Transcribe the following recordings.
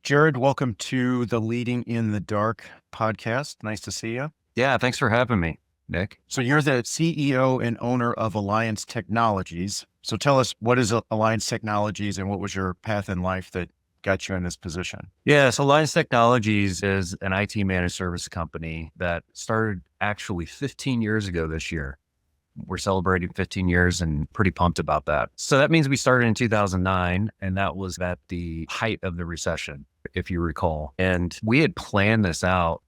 Jared, welcome to the Leading in the Dark podcast. Nice to see you. Yeah, thanks for having me, Nick. So you're the CEO and owner of Alliance Technologies. So tell us, what is Alliance Technologies and what was your path in life that got you in this position? Yeah, so Alliance Technologies is an IT managed service company that started actually 15 years ago this year. We're celebrating 15 years and pretty pumped about that. So that means we started in 2009, and that was at the height of the recession, if you recall. And we had planned this out.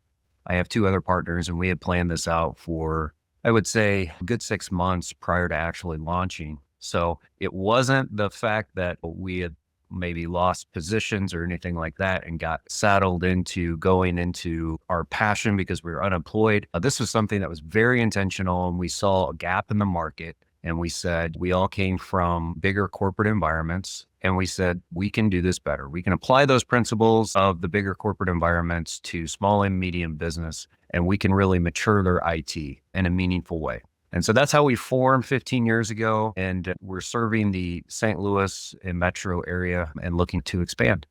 I have two other partners, and we had planned this out for, I would say, a good 6 months prior to actually launching. So it wasn't the fact that we had maybe lost positions or anything like that and got saddled into going into our passion because we were unemployed. This was something that was very intentional, and we saw a gap in the market. And we said, we all came from bigger corporate environments, and we said, we can do this better. We can apply those principles of the bigger corporate environments to small and medium business, and we can really mature their IT in a meaningful way. And so that's how we formed 15 years ago. And we're serving the St. Louis and metro area and looking to expand.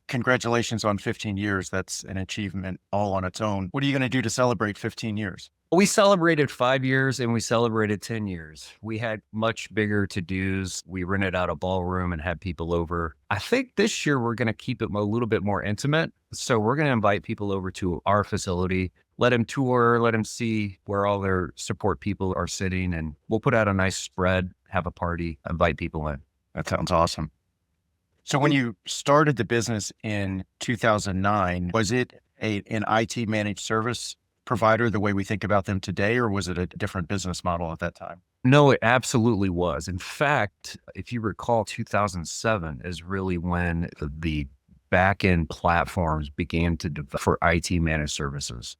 Congratulations on 15 years. That's an achievement all on its own. What are you going to do to celebrate 15 years? We celebrated 5 years and we celebrated 10 years. We had much bigger to-dos. We rented out a ballroom and had people over. I think this year we're going to keep it a little bit more intimate. So we're going to invite people over to our facility, let them tour, let them see where all their support people are sitting, and we'll put out a nice spread, have a party, invite people in. That sounds awesome. So when you started the business in 2009, was it an IT managed service provider the way we think about them today, or was it a different business model at that time? No, it absolutely was. In fact, if you recall, 2007 is really when the back-end platforms began to develop for IT managed services.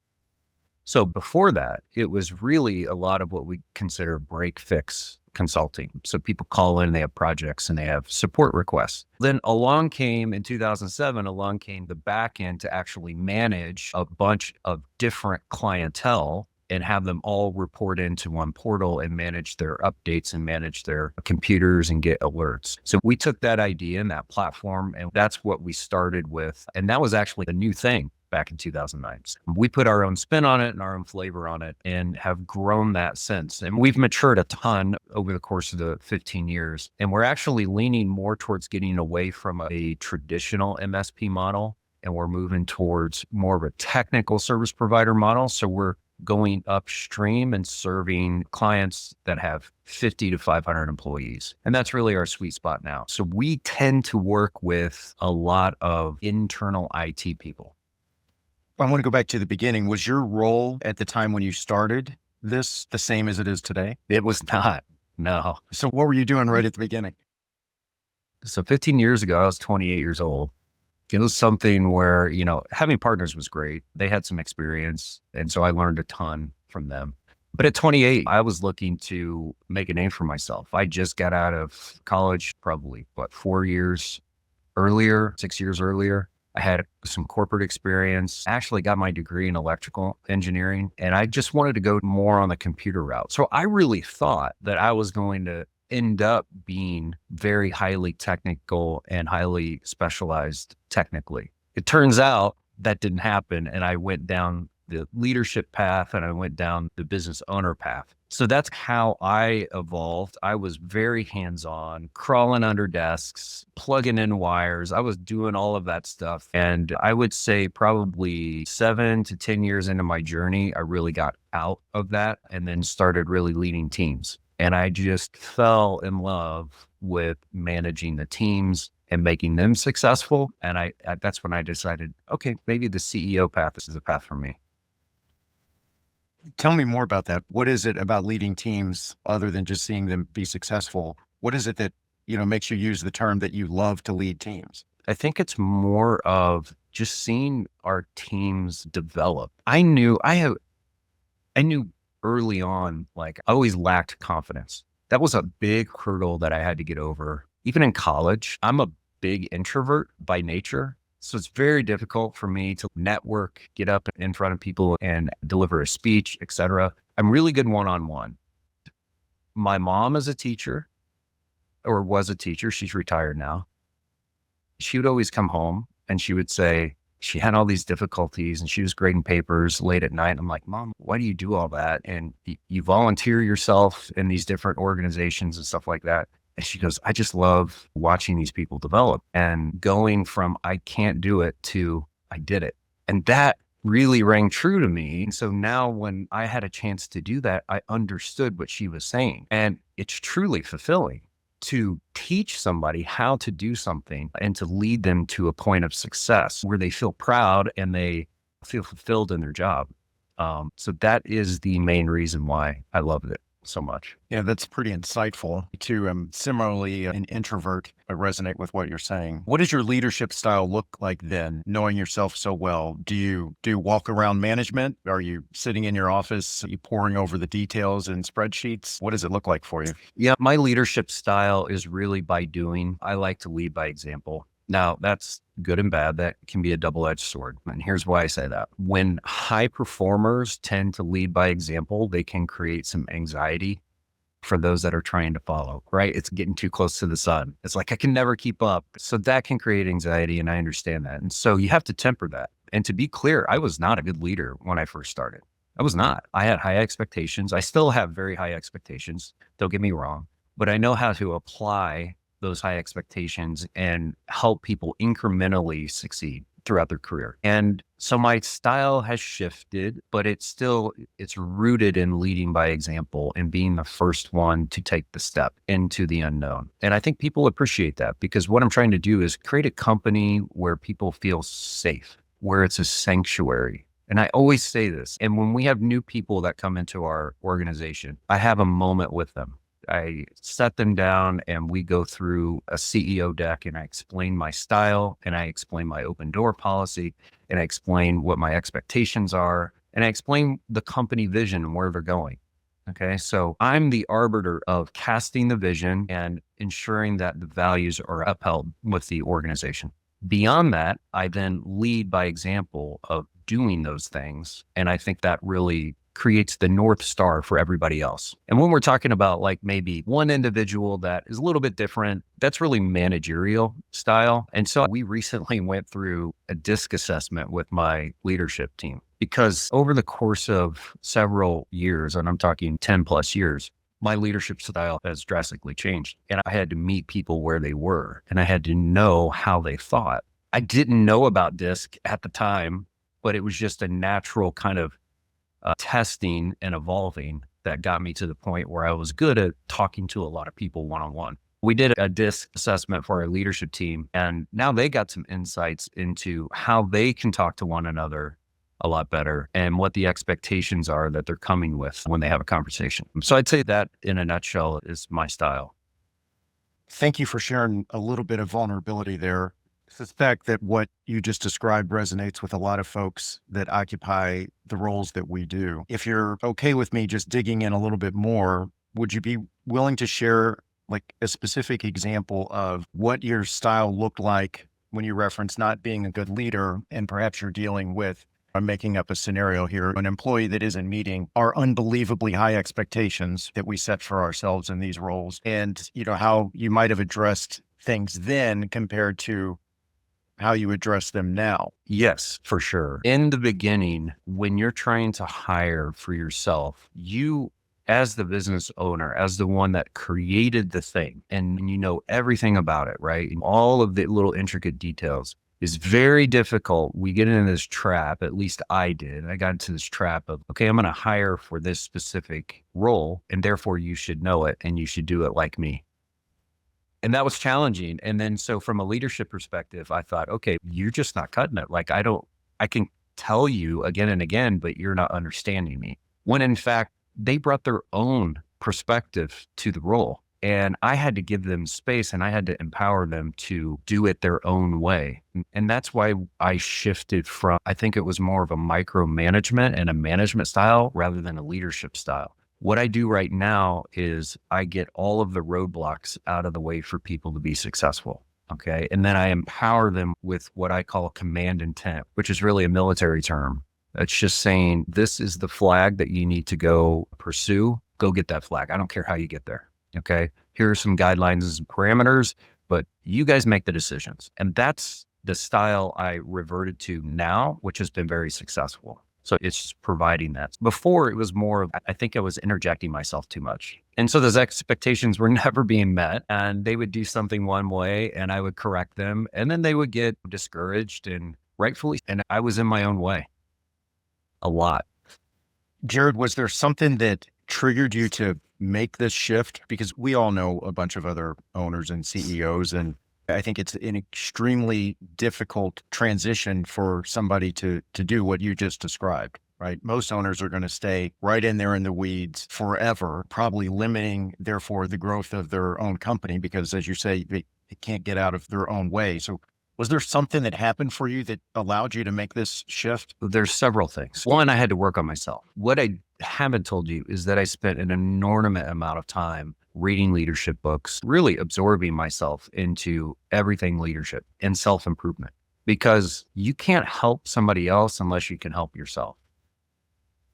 So before that, it was really a lot of what we consider break fix consulting. So people call in, they have projects and they have support requests. Then along came in 2007, the back end to actually manage a bunch of different clientele and have them all report into one portal and manage their updates and manage their computers and get alerts. So we took that idea and that platform, and that's what we started with. And that was actually a new thing back in 2009. We put our own spin on it and our own flavor on it and have grown that since. And we've matured a ton over the course of the 15 years. And we're actually leaning more towards getting away from a traditional MSP model. And we're moving towards more of a technical service provider model. So we're going upstream and serving clients that have 50 to 500 employees. And that's really our sweet spot now. So we tend to work with a lot of internal IT people. I want to go back to the beginning. Was your role at the time when you started this the same as it is today? It was not, no. So what were you doing right at the beginning? So 15 years ago, I was 28 years old. It was something where, having partners was great. They had some experience. And so I learned a ton from them. But at 28, I was looking to make a name for myself. I just got out of college, probably, 4 years earlier, 6 years earlier. I had some corporate experience, actually got my degree in electrical engineering, and I just wanted to go more on the computer route. So I really thought that I was going to end up being very highly technical and highly specialized technically. It turns out that didn't happen, and I went down the leadership path and I went down the business owner path. So that's how I evolved. I was very hands-on, crawling under desks, plugging in wires. I was doing all of that stuff. And I would say probably 7 to 10 years into my journey, I really got out of that and then started really leading teams. And I just fell in love with managing the teams and making them successful. And that's when I decided, okay, maybe the CEO path is a path for me. Tell me more about that. What is it about leading teams other than just seeing them be successful? What is it that, makes you use the term that you love to lead teams? I think it's more of just seeing our teams develop. I knew early on, I always lacked confidence. That was a big hurdle that I had to get over. Even in college, I'm a big introvert by nature. So it's very difficult for me to network, get up in front of people and deliver a speech, etc. I'm really good one-on-one. My mom is a teacher, or was a teacher. She's retired now. She would always come home And she would say, she had all these difficulties and she was grading papers late at night. I'm like, Mom, why do you do all that? And you volunteer yourself in these different organizations and stuff like that. And she goes, I just love watching these people develop and going from I can't do it to I did it. And that really rang true to me. And so now when I had a chance to do that, I understood what she was saying. And it's truly fulfilling to teach somebody how to do something and to lead them to a point of success where they feel proud and they feel fulfilled in their job. So that is the main reason why I loved it so much. Yeah, that's pretty insightful. Too, similarly, an introvert, I resonate with what you're saying. What does your leadership style look like then, knowing yourself so well? Do you do walk around management? Are you sitting in your office, are you poring over the details in spreadsheets? What does it look like for you? Yeah, my leadership style is really by doing. I like to lead by example. Now, that's good and bad. That can be a double-edged sword. And here's why I say that. When high performers tend to lead by example, they can create some anxiety for those that are trying to follow, right? It's getting too close to the sun. It's like, I can never keep up. So that can create anxiety, and I understand that. And so you have to temper that. And to be clear, I was not a good leader when I first started. I was not. I had high expectations. I still have very high expectations. Don't get me wrong, but I know how to apply those high expectations and help people incrementally succeed throughout their career. And so my style has shifted, but it's rooted in leading by example and being the first one to take the step into the unknown. And I think people appreciate that because what I'm trying to do is create a company where people feel safe, where it's a sanctuary. And I always say this. And when we have new people that come into our organization, I have a moment with them. I set them down and we go through a CEO deck and I explain my style and I explain my open door policy and I explain what my expectations are and I explain the company vision and where they're going. Okay. So I'm the arbiter of casting the vision and ensuring that the values are upheld with the organization. Beyond that, I then lead by example of doing those things. And I think that really creates the North Star for everybody else. And when we're talking about like maybe one individual that is a little bit different, that's really managerial style. And so we recently went through a DISC assessment with my leadership team because over the course of several years, and I'm talking 10 plus years, my leadership style has drastically changed. And I had to meet people where they were and I had to know how they thought. I didn't know about DISC at the time, but it was just a natural kind of testing and evolving that got me to the point where I was good at talking to a lot of people one-on-one. We did a DISC assessment for our leadership team, and now they got some insights into how they can talk to one another a lot better and what the expectations are that they're coming with when they have a conversation. So I'd say that in a nutshell is my style. Thank you for sharing a little bit of vulnerability there. I suspect that what you just described resonates with a lot of folks that occupy the roles that we do. If you're okay with me just digging in a little bit more, would you be willing to share like a specific example of what your style looked like when you reference not being a good leader and perhaps you're dealing with, I'm making up a scenario here, an employee that isn't meeting our unbelievably high expectations that we set for ourselves in these roles, and how you might have addressed things then compared to how you address them now? Yes, for sure. In the beginning, when you're trying to hire for yourself, you, as the business owner, as the one that created the thing, and you know everything about it, right? And all of the little intricate details is very difficult. We get into this trap, at least I did. I got into this trap of, okay, I'm going to hire for this specific role, and therefore you should know it and you should do it like me. And that was challenging. And then, so from a leadership perspective, I thought, okay, you're just not cutting it. Like, I can tell you again and again, but you're not understanding me. When in fact, they brought their own perspective to the role. And I had to give them space and I had to empower them to do it their own way. And that's why I shifted from, I think it was more of a micromanagement and a management style rather than a leadership style. What I do right now is I get all of the roadblocks out of the way for people to be successful. Okay. And then I empower them with what I call command intent, which is really a military term. It's just saying, this is the flag that you need to go pursue. Go get that flag. I don't care how you get there. Okay. Here are some guidelines and some parameters, but you guys make the decisions. And that's the style I reverted to now, which has been very successful. So it's just providing that. Before it was more of, I think I was interjecting myself too much. And so those expectations were never being met. And they would do something one way and I would correct them. And then they would get discouraged and rightfully, and I was in my own way a lot. Jared, was there something that triggered you to make this shift? Because we all know a bunch of other owners and CEOs, and I think it's an extremely difficult transition for somebody to do what you just described, right? Most owners are going to stay right in there in the weeds forever, probably limiting, therefore, the growth of their own company because, as you say, they can't get out of their own way. So was there something that happened for you that allowed you to make this shift? There's several things. One, I had to work on myself. What I haven't told you is that I spent an inordinate amount of time reading leadership books, really absorbing myself into everything leadership and self-improvement, because you can't help somebody else unless you can help yourself.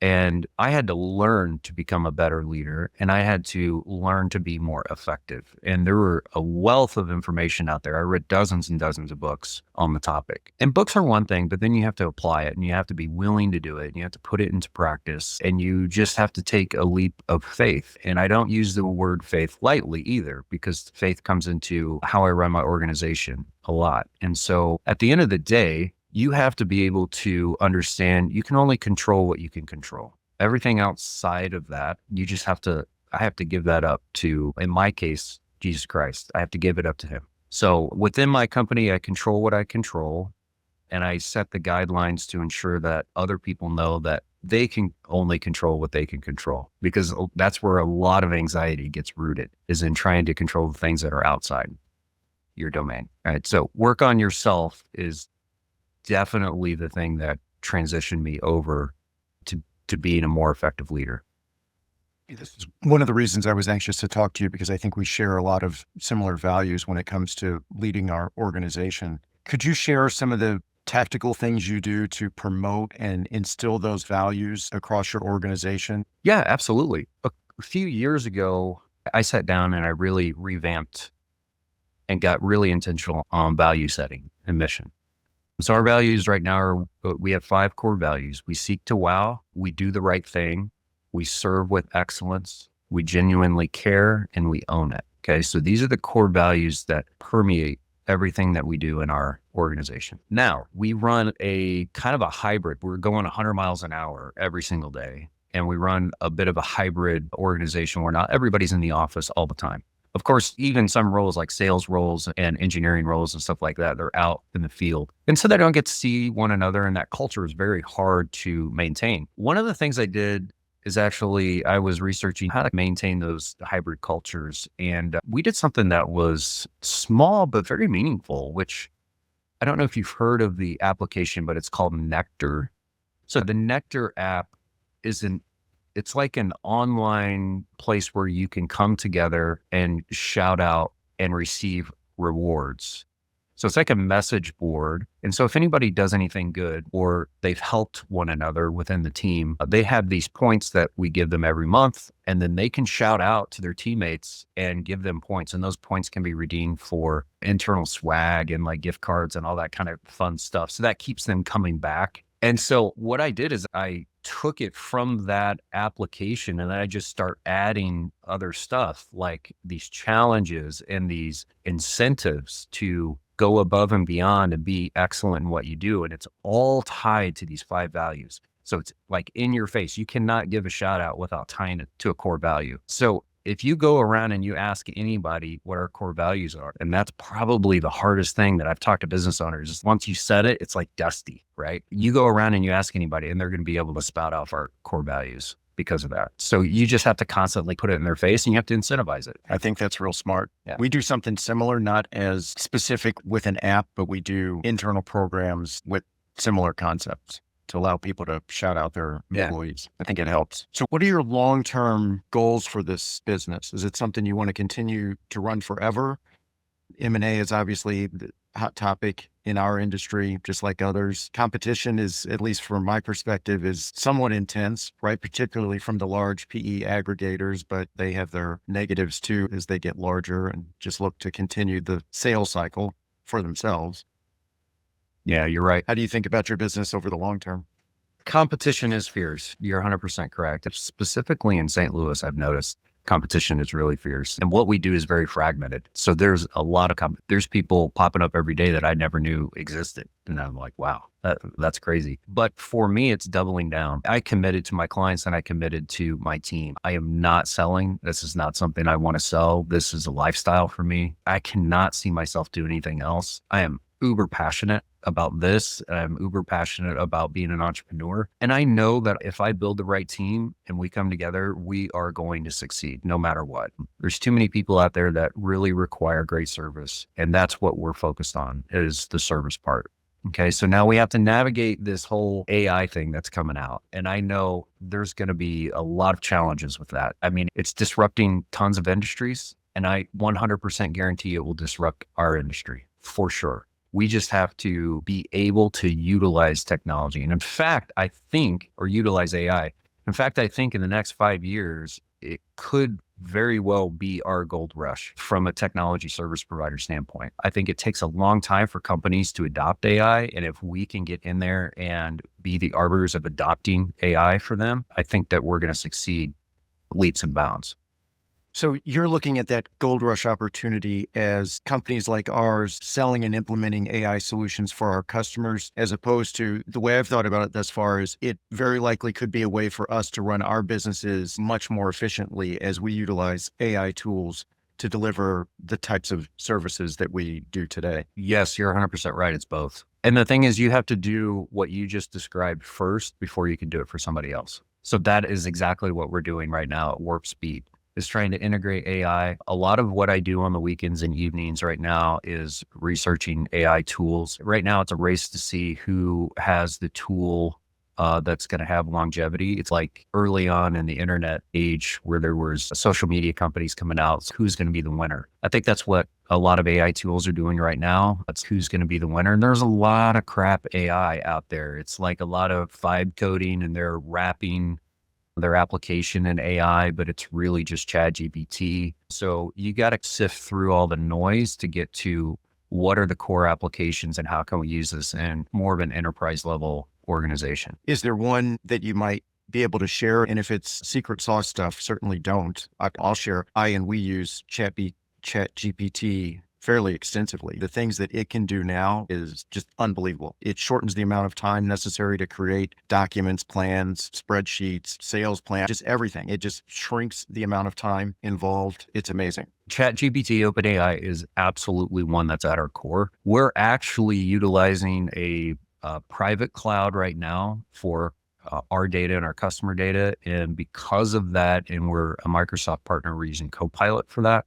And I had to learn to become a better leader, and I had to learn to be more effective. And there were a wealth of information out there. I read dozens and dozens of books on the topic. And books are one thing, but then you have to apply it and you have to be willing to do it and you have to put it into practice and you just have to take a leap of faith. And I don't use the word faith lightly either, because faith comes into how I run my organization a lot. And so at the end of the day, you have to be able to understand you can only control what you can control. Everything outside of that, I have to give that up to, in my case, Jesus Christ. I have to give it up to him. So within my company, I control what I control, and I set the guidelines to ensure that other people know that they can only control what they can control, because that's where a lot of anxiety gets rooted, is in trying to control the things that are outside your domain. All right. So work on yourself is definitely the thing that transitioned me over to being a more effective leader. This is one of the reasons I was anxious to talk to you, because I think we share a lot of similar values when it comes to leading our organization. Could you share some of the tactical things you do to promote and instill those values across your organization? Yeah, absolutely. A few years ago, I sat down and I really revamped and got really intentional on value setting and mission. So our values right now are, we have 5 core values. We seek to wow, we do the right thing, we serve with excellence, we genuinely care, and we own it. Okay. So these are the core values that permeate everything that we do in our organization. Now we run a kind of a hybrid. We're going 100 miles an hour every single day. And we run a bit of a hybrid organization where not everybody's in the office all the time. Of course, even some roles like sales roles and engineering roles and stuff like that, they're out in the field. And so they don't get to see one another. And that culture is very hard to maintain. One of the things I did is actually, I was researching how to maintain those hybrid cultures. And we did something that was small, but very meaningful, which I don't know if you've heard of the application, but it's called Nectar. So the Nectar app it's like an online place where you can come together and shout out and receive rewards. So it's like a message board. And so if anybody does anything good or they've helped one another within the team, they have these points that we give them every month, and then they can shout out to their teammates and give them points. And those points can be redeemed for internal swag and like gift cards and all that kind of fun stuff. So that keeps them coming back. And so what I did is I took it from that application and then I just start adding other stuff like these challenges and these incentives to go above and beyond and be excellent in what you do. And it's all tied to these 5 values. So it's like in your face. You cannot give a shout out without tying it to a core value. So if you go around and you ask anybody what our core values are, and that's probably the hardest thing that I've talked to business owners, is once you said it, it's like dusty, right? You go around and you ask anybody and they're going to be able to spout off our core values because of that. So you just have to constantly put it in their face and you have to incentivize it. I think that's real smart. Yeah. We do something similar, not as specific with an app, but we do internal programs with similar concepts to allow people to shout out their employees. I think it helps. So what are your long-term goals for this business? Is it something you want to continue to run forever? M&A is obviously the hot topic in our industry, just like others. Competition is, at least from my perspective, is somewhat intense, right? Particularly from the large PE aggregators, but they have their negatives too as they get larger and just look to continue the sales cycle for themselves. Yeah, you're right. How do you think about your business over the long term? Competition is fierce. You're 100% correct. Specifically in St. Louis, I've noticed competition is really fierce. And what we do is very fragmented. So there's a lot of, there's people popping up every day that I never knew existed. And I'm like, wow, that's crazy. But for me, it's doubling down. I committed to my clients and I committed to my team. I am not selling. This is not something I want to sell. This is a lifestyle for me. I cannot see myself do anything else. I am uber passionate about this. I'm uber passionate about being an entrepreneur. And I know that if I build the right team and we come together, we are going to succeed no matter what. There's too many people out there that really require great service. And that's what we're focused on, is the service part. Okay. So now we have to navigate this whole AI thing that's coming out. And I know there's going to be a lot of challenges with that. I mean, it's disrupting tons of industries, and I 100% guarantee it will disrupt our industry for sure. We just have to be able to utilize technology. And in fact, I think, or utilize AI. In fact, I think in the next 5 years, it could very well be our gold rush from a technology service provider standpoint. I think it takes a long time for companies to adopt AI. And if we can get in there and be the arbiters of adopting AI for them, I think that we're going to succeed leaps and bounds. So you're looking at that gold rush opportunity as companies like ours selling and implementing AI solutions for our customers, as opposed to the way I've thought about it thus far is it very likely could be a way for us to run our businesses much more efficiently as we utilize AI tools to deliver the types of services that we do today. Yes, you're 100% right. It's both. And the thing is, you have to do what you just described first before you can do it for somebody else. So that is exactly what we're doing right now at warp speed, is trying to integrate AI. A lot of what I do on the weekends and evenings right now is researching AI tools. Right now, it's a race to see who has the tool that's going to have longevity. It's like early on in the internet age where there was social media companies coming out, who's going to be the winner. I think that's what a lot of AI tools are doing right now. That's who's going to be the winner. And there's a lot of crap AI out there. It's like a lot of vibe coding, and they're wrapping their application in AI, but it's really just ChatGPT. So you got to sift through all the noise to get to what are the core applications and how can we use this in more of an enterprise level organization. Is there one that you might be able to share? And if it's secret sauce stuff, certainly don't. I'll share. We use ChatGPT fairly extensively. The things that it can do now is just unbelievable. It shortens the amount of time necessary to create documents, plans, spreadsheets, sales plan, just everything. It just shrinks the amount of time involved. It's amazing. ChatGPT OpenAI is absolutely one that's at our core. We're actually utilizing a private cloud right now for our data and our customer data. And because of that, and we're a Microsoft partner, we're using Copilot for that,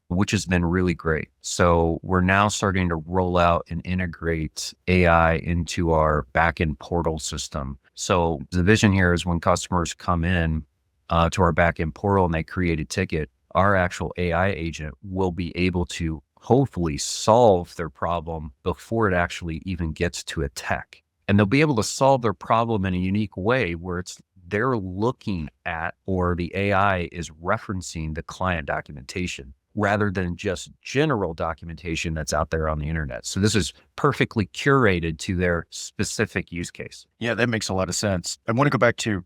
which has been really great. So we're now starting to roll out and integrate AI into our backend portal system. So the vision here is when customers come in to our backend portal and they create a ticket, our actual AI agent will be able to hopefully solve their problem before it actually even gets to a tech. And they'll be able to solve their problem in a unique way where they're looking at, or the AI is referencing the client documentation, rather than just general documentation that's out there on the internet. So this is perfectly curated to their specific use case. Yeah, that makes a lot of sense. I want to go back to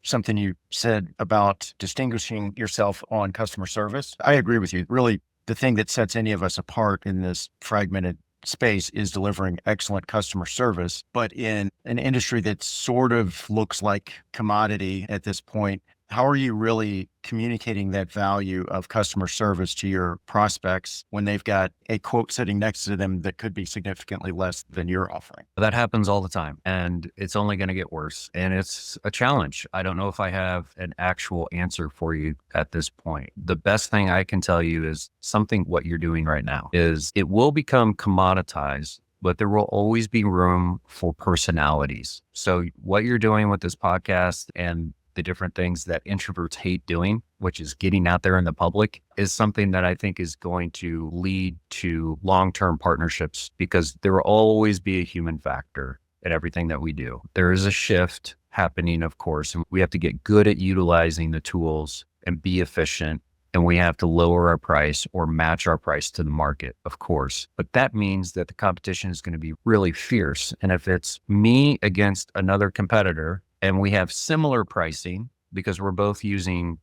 something you said about distinguishing yourself on customer service. I agree with you. Really, the thing that sets any of us apart in this fragmented space is delivering excellent customer service. But in an industry that sort of looks like commodity at this point, how are you really communicating that value of customer service to your prospects when they've got a quote sitting next to them that could be significantly less than you're offering? That happens all the time, and it's only going to get worse. And it's a challenge. I don't know if I have an actual answer for you at this point. The best thing I can tell you is what you're doing right now is it will become commoditized, but there will always be room for personalities. So what you're doing with this podcast and the different things that introverts hate doing, which is getting out there in the public, is something that I think is going to lead to long-term partnerships, because there will always be a human factor in everything that we do. There is a shift happening, of course, and we have to get good at utilizing the tools and be efficient and we have to lower our price or match our price to the market, of course. But that means that the competition is going to be really fierce. And if it's me against another competitor and we have similar pricing because we're both using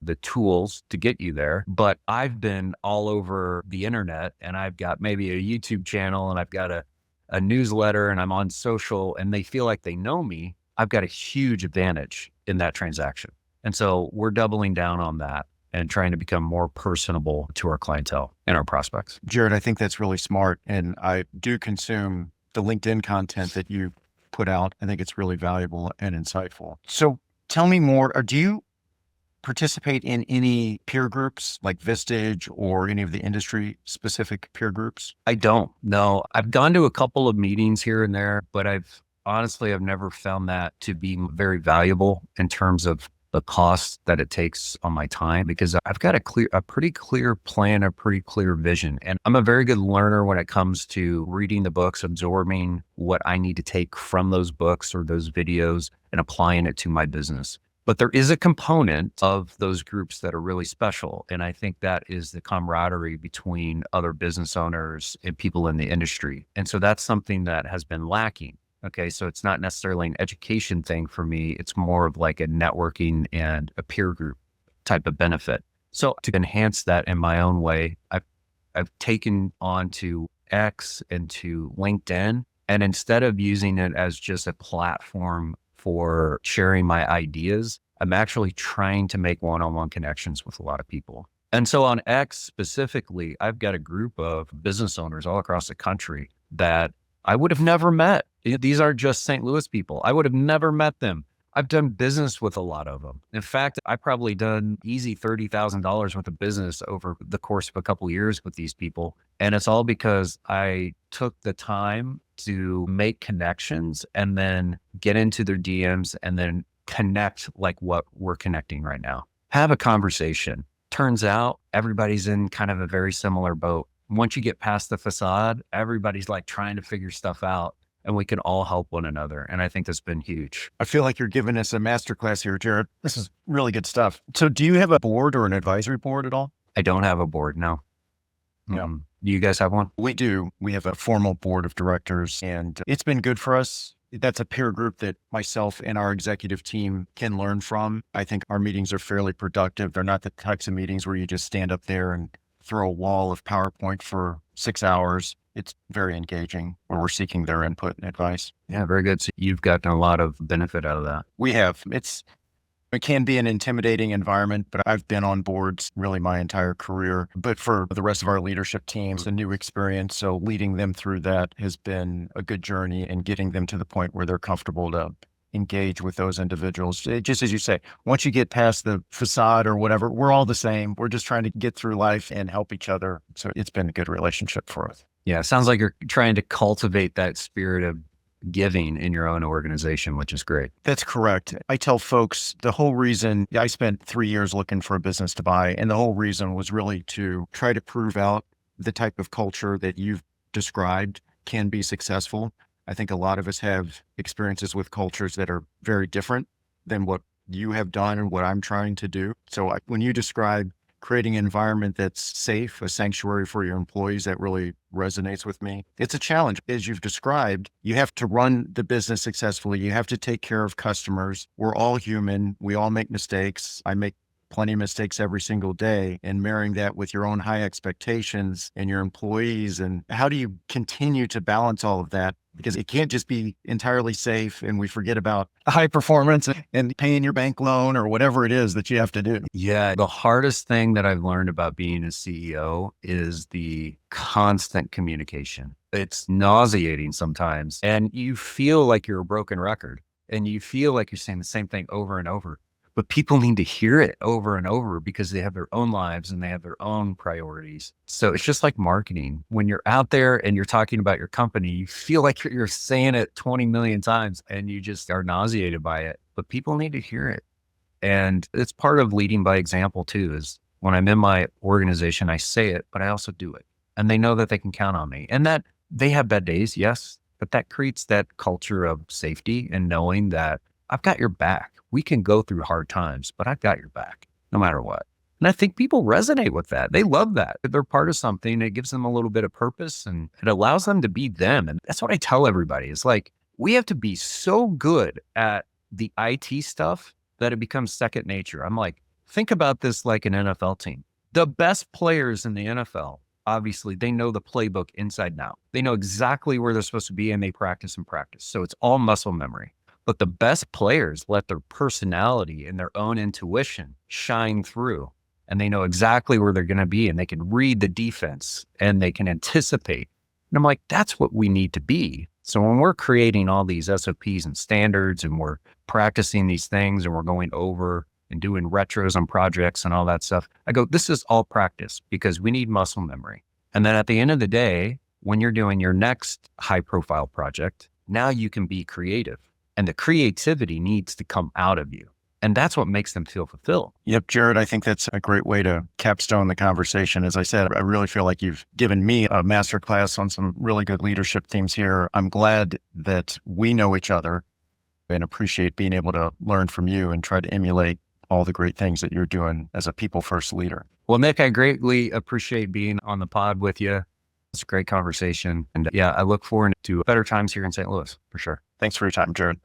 the tools to get you there, but I've been all over the internet and I've got maybe a YouTube channel and I've got a newsletter and I'm on social and they feel like they know me, I've got a huge advantage in that transaction. And so we're doubling down on that and trying to become more personable to our clientele and our prospects. Jared, I think that's really smart. And I do consume the LinkedIn content that you put out. I think it's really valuable and insightful. So tell me more, or do you participate in any peer groups like Vistage or any of the industry specific peer groups? I don't know. I've gone to a couple of meetings here and there, but I've never found that to be very valuable in terms of the cost that it takes on my time, because I've got a pretty clear plan, a pretty clear vision. And I'm a very good learner when it comes to reading the books, absorbing what I need to take from those books or those videos and applying it to my business. But there is a component of those groups that are really special. And I think that is the camaraderie between other business owners and people in the industry. And so that's something that has been lacking. Okay. So it's not necessarily an education thing for me. It's more of like a networking and a peer group type of benefit. So to enhance that in my own way, I've taken on to X and to LinkedIn. And instead of using it as just a platform for sharing my ideas, I'm actually trying to make one-on-one connections with a lot of people. And so on X specifically, I've got a group of business owners all across the country that I would have never met. These aren't just St. Louis people. I would have never met them. I've done business with a lot of them. In fact, I probably done easy $30,000 worth of business over the course of a couple of years with these people. And it's all because I took the time to make connections and then get into their DMs and then connect like what we're connecting right now. Have a conversation. Turns out everybody's in kind of a very similar boat. Once you get past the facade, everybody's like trying to figure stuff out and we can all help one another. And I think that's been huge. I feel like you're giving us a masterclass here, Jared. This is really good stuff. So do you have a board or an advisory board at all? I don't have a board, no. Yeah. Do you guys have one? We do. We have a formal board of directors and it's been good for us. That's a peer group that myself and our executive team can learn from. I think our meetings are fairly productive. They're not the types of meetings where you just stand up there and throw a wall of PowerPoint for 6 hours. It's very engaging where we're seeking their input and advice. Yeah, very good. So you've gotten a lot of benefit out of that. We have. It can be an intimidating environment, but I've been on boards really my entire career. But for the rest of our leadership team, it's a new experience. So leading them through that has been a good journey and getting them to the point where they're comfortable to engage with those individuals. Just as you say, once you get past the facade or whatever, we're all the same. We're just trying to get through life and help each other. So it's been a good relationship for us. Yeah, it sounds like you're trying to cultivate that spirit of giving in your own organization, which is great. That's correct. I tell folks the whole reason I spent 3 years looking for a business to buy, and the whole reason was really to try to prove out the type of culture that you've described can be successful. I think a lot of us have experiences with cultures that are very different than what you have done and what I'm trying to do. So when you describe creating an environment that's safe, a sanctuary for your employees, that really resonates with me. It's a challenge. As you've described, you have to run the business successfully. You have to take care of customers. We're all human. We all make mistakes. I make plenty of mistakes every single day, and marrying that with your own high expectations and your employees. And how do you continue to balance all of that? Because it can't just be entirely safe and we forget about high performance and paying your bank loan or whatever it is that you have to do. Yeah. The hardest thing that I've learned about being a CEO is the constant communication. It's nauseating sometimes. And you feel like you're a broken record and you feel like you're saying the same thing over and over. But people need to hear it over and over because they have their own lives and they have their own priorities. So it's just like marketing. When you're out there and you're talking about your company, you feel like you're saying it 20 million times and you just are nauseated by it. But people need to hear it. And it's part of leading by example too, is when I'm in my organization, I say it, but I also do it. And they know that they can count on me and that they have bad days. Yes. But that creates that culture of safety and knowing that I've got your back. We can go through hard times, but I've got your back no matter what. And I think people resonate with that. They love that. They're part of something. It gives them a little bit of purpose and it allows them to be them. And that's what I tell everybody. It's like, we have to be so good at the IT stuff that it becomes second nature. I'm like, think about this like an NFL team. The best players in the NFL, obviously, they know the playbook inside and out. They know exactly where they're supposed to be and they practice and practice. So it's all muscle memory. But the best players let their personality and their own intuition shine through. And they know exactly where they're going to be and they can read the defense and they can anticipate. And I'm like, that's what we need to be. So when we're creating all these SOPs and standards and we're practicing these things and we're going over and doing retros on projects and all that stuff, I go, this is all practice because we need muscle memory. And then at the end of the day, when you're doing your next high profile project, now you can be creative and the creativity needs to come out of you. And that's what makes them feel fulfilled. Yep, Jared, I think that's a great way to capstone the conversation. As I said, I really feel like you've given me a masterclass on some really good leadership themes here. I'm glad that we know each other and appreciate being able to learn from you and try to emulate all the great things that you're doing as a people first leader. Well, Nick, I greatly appreciate being on the pod with you. It's a great conversation. And yeah, I look forward to better times here in St. Louis for sure. Thanks for your time, Jared.